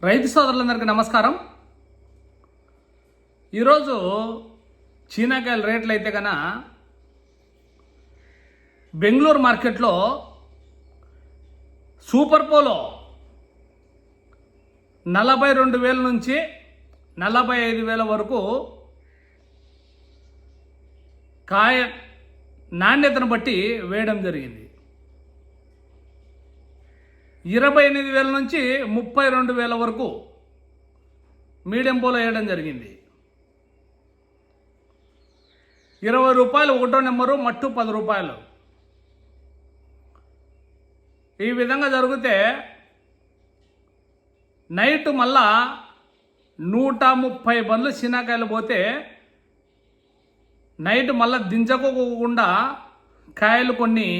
రైతు సోదరులందరికీ నమస్కారం. ఈరోజు చీనాకాయల రేట్లు అయితే కన్నా బెంగళూరు మార్కెట్లో సూపర్ పోలో 42,000 నుంచి 45,000 వరకు కాయ నాణ్యతను బట్టి వేయడం జరిగింది. 28,000 నుంచి 32,000 వరకు మీడియం పోలో వేయడం జరిగింది. 20 రూపాయలు ఒకటో నెంబరు, మట్టు 10 రూపాయలు. ఈ విధంగా జరిగితే నైట్ మళ్ళా 130 బండ్లు చీనాకాయలు పోతే నైట్ మళ్ళా దించకోకుండా కాయలు కొన్ని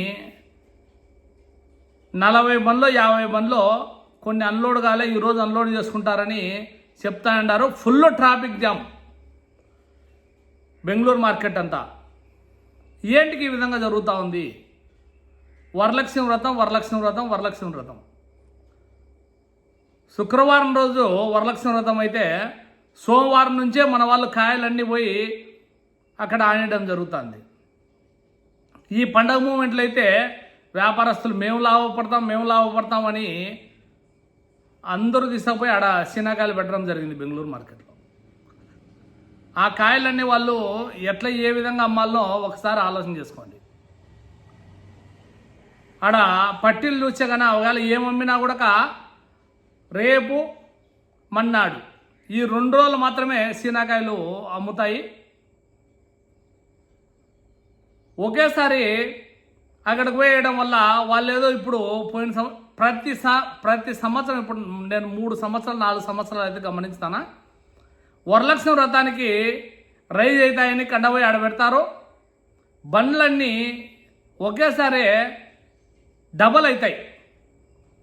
40 బండ్లో 50 బండ్లో కొన్ని అన్లోడ్ కాలే, ఈరోజు అన్లోడ్ చేసుకుంటారని చెప్తా అన్నారు. Full traffic jam Bengaluru market అంతా. ఏంటికి ఈ విధంగా జరుగుతూ ఉంది? వరలక్ష్మి వ్రతం. శుక్రవారం రోజు వరలక్ష్మి వ్రతం అయితే సోమవారం నుంచే మన వాళ్ళు కాయలన్నీ పోయి అక్కడ ఆనేయడం జరుగుతుంది. ఈ పండగ మూమెంట్లో అయితే వ్యాపారస్తులు మేము లాభపడతాం అని అందరూ తీసుకుపోయి ఆడ చీనాకాయలు పెట్టడం జరిగింది బెంగళూరు మార్కెట్లో. ఆ కాయలన్నీ వాళ్ళు ఎట్లా ఏ విధంగా అమ్మాలనో ఒకసారి ఆలోచన చేసుకోండి. ఆడ పట్టీలు చూస్తే కానీ ఒకవేళ ఏమమ్మినా కూడా రేపు మన్నాడు ఈ 2 రోజులు మాత్రమే చీనాకాయలు అమ్ముతాయి. ఒకేసారి అక్కడికి పోయేయడం వల్ల వాళ్ళు ఏదో ఇప్పుడు పోయిన ప్రతి సంవత్సరం, ఇప్పుడు నేను 3 సంవత్సరాలు 4 సంవత్సరాలు అయితే గమనిస్తానా, వరలక్ష్మి వ్రతానికి రైజ్ అవుతాయని కండపోయి ఆడబెడతారు. బండ్లన్నీ ఒకేసారి డబల్ అవుతాయి.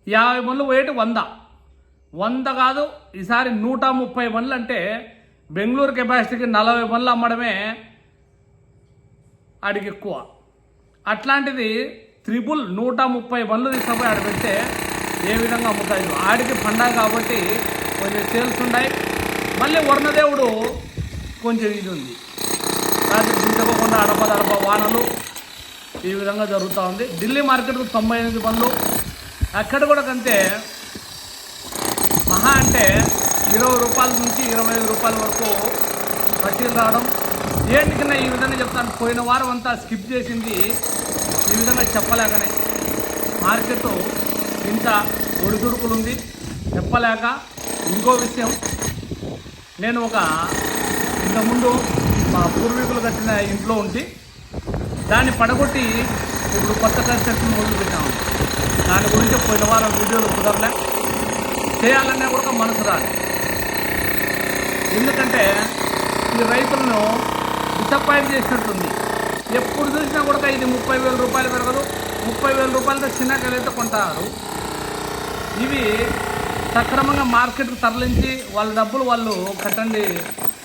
50 బండ్లు పోయేటి 100 కాదు, ఈసారి 130 బండ్లు. అంటే బెంగళూరు కెపాసిటీకి 40 బండ్లు అమ్మడమే ఆడికి ఎక్కువ. అట్లాంటిది 130 బండ్లు తీసుకుపోయి ఆడ పెడితే ఏ విధంగా అమ్ముతాయి? ఆడికి పండగ కాబట్టి కొంచెం సేల్స్ ఉన్నాయి. మళ్ళీ వర్ణదేవుడు కొంచెం ఇది ఉంది, రాత్రి దించకోకుండా అడప వానలు ఈ విధంగా జరుగుతూ ఉంది. ఢిల్లీ మార్కెట్కు 98 బండ్లు, అక్కడ కూడా కంటే మహా అంటే 20 రూపాయల నుంచి 25 రూపాయల వరకు పట్టీలు రావడం. ఏంటికన్నా ఈ విధంగా చెప్తాను, పోయిన వారం అంతా స్కిప్ చేసింది ఈ విధంగా చెప్పలేకనే. మార్కెట్ ఇంత ఒడిదుడుకులు ఉంది చెప్పలేక. ఇంకో విషయం, నేను ఇంతకుముందు మా పూర్వీకులు కట్టిన ఇంట్లో ఉండి దాన్ని పడగొట్టి ఇప్పుడు కొత్త కన్స్ట్రక్షన్ మొదలుపెట్టాము. దాని గురించి పోయిన వారం వీడియోలు కుదరలే, చేయాలన్నా కూడా మనసు రాదు. ఎందుకంటే ఈ రైతులను డిసప్పాయింట్ చేసినట్టుంది. ఎప్పుడు చూసినా కూడా ఇది 30,000 రూపాయలు పెరగదు, 30,000 రూపాయలతో చీనాకాయలు అయితే కొంటారు. ఇవి సక్రమంగా మార్కెట్కు తరలించి వాళ్ళ డబ్బులు వాళ్ళు కట్టండి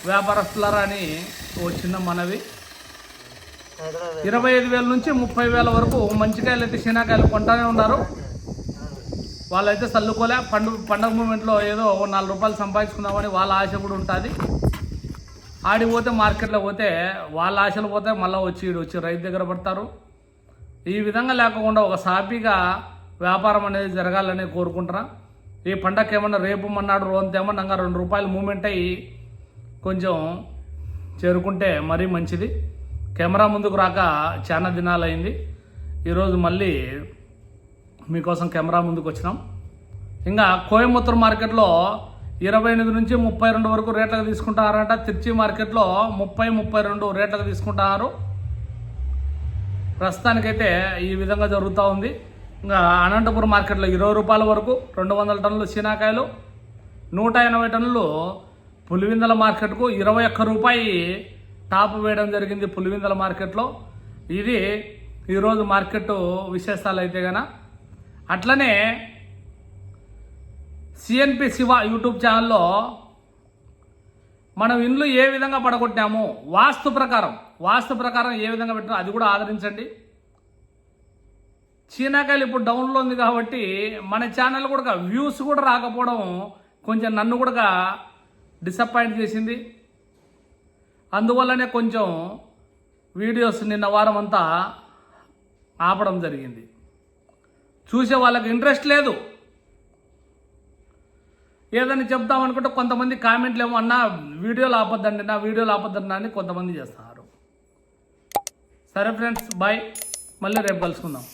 వ్యాపారస్తులారా అని ఓ చిన్న మనవి. 25,000 నుంచి 30,000 వరకు మంచికాయలు అయితే చీనాకాయలు కొంటానే ఉన్నారు. వాళ్ళైతే చల్లుకోలే. పండుగ మూమెంట్లో ఏదో 4 రూపాయలు సంపాదించుకుందామని వాళ్ళ ఆశ కూడా ఉంటుంది. ఆడికి పోతే మార్కెట్లో పోతే వాళ్ళ ఆశలు పోతే మళ్ళీ వచ్చి రైతు దగ్గర పడతారు. ఈ విధంగా లేకుండా ఒక సాఫీగా వ్యాపారం అనేది జరగాలని కోరుకుంటున్నా. ఈ పండగకి ఏమన్నా రేపు మన్నాడు రోజంతేమన్నా 2 రూపాయలు మూమెంట్ అయ్యి కొంచెం చేరుకుంటే మరీ మంచిది. కెమెరా ముందుకు రాక చాలా దినాలు అయింది. ఈరోజు మళ్ళీ మీకోసం కెమెరా ముందుకు వచ్చినాం. ఇంకా కోయంబత్తూరు మార్కెట్లో 28 నుంచి 32 వరకు రేట్లకు తీసుకుంటారంట. తిర్చి మార్కెట్లో 30-32 రేట్లకు తీసుకుంటారు. ప్రస్తుతానికైతే ఈ విధంగా జరుగుతూ ఉంది. ఇంకా అనంతపురం మార్కెట్లో 20 రూపాయల వరకు 200 టన్నులు చీనాకాయలు, 180 టన్నులు పులివిందల మార్కెట్కు 21 రూపాయి టాప్ వేయడం జరిగింది పులివిందల మార్కెట్లో. ఇది ఈరోజు మార్కెట్ విశేషాలు అయితే గన. అట్లనే సిఎన్పి శివ యూట్యూబ్ ఛానల్లో మనం ఇండ్లు ఏ విధంగా పడగొట్టాము, వాస్తు ప్రకారం ఏ విధంగా పెట్టామో అది కూడా ఆదరించండి. చీనాకాయలు ఇప్పుడు డౌన్లో ఉంది కాబట్టి మన ఛానల్ కూడా వ్యూస్ కూడా రాకపోవడం కొంచెం నన్ను కూడా డిసప్పాయింట్ చేసింది. అందువల్లనే కొంచెం వీడియోస్ నిన్న వారం అంతా ఆపడం జరిగింది. చూసే వాళ్ళకి ఇంట్రెస్ట్ లేదు. ఏదని చెప్తామనుకుంటే కొంతమంది కామెంట్లు ఏమో అన్నా వీడియోలు ఆపొద్దండి నా వీడియోలు ఆపొద్దండి అని కొంతమంది చేస్తున్నారు. సరే ఫ్రెండ్స్, బాయ్. మళ్ళీ రేపు కలుసుకుందాం.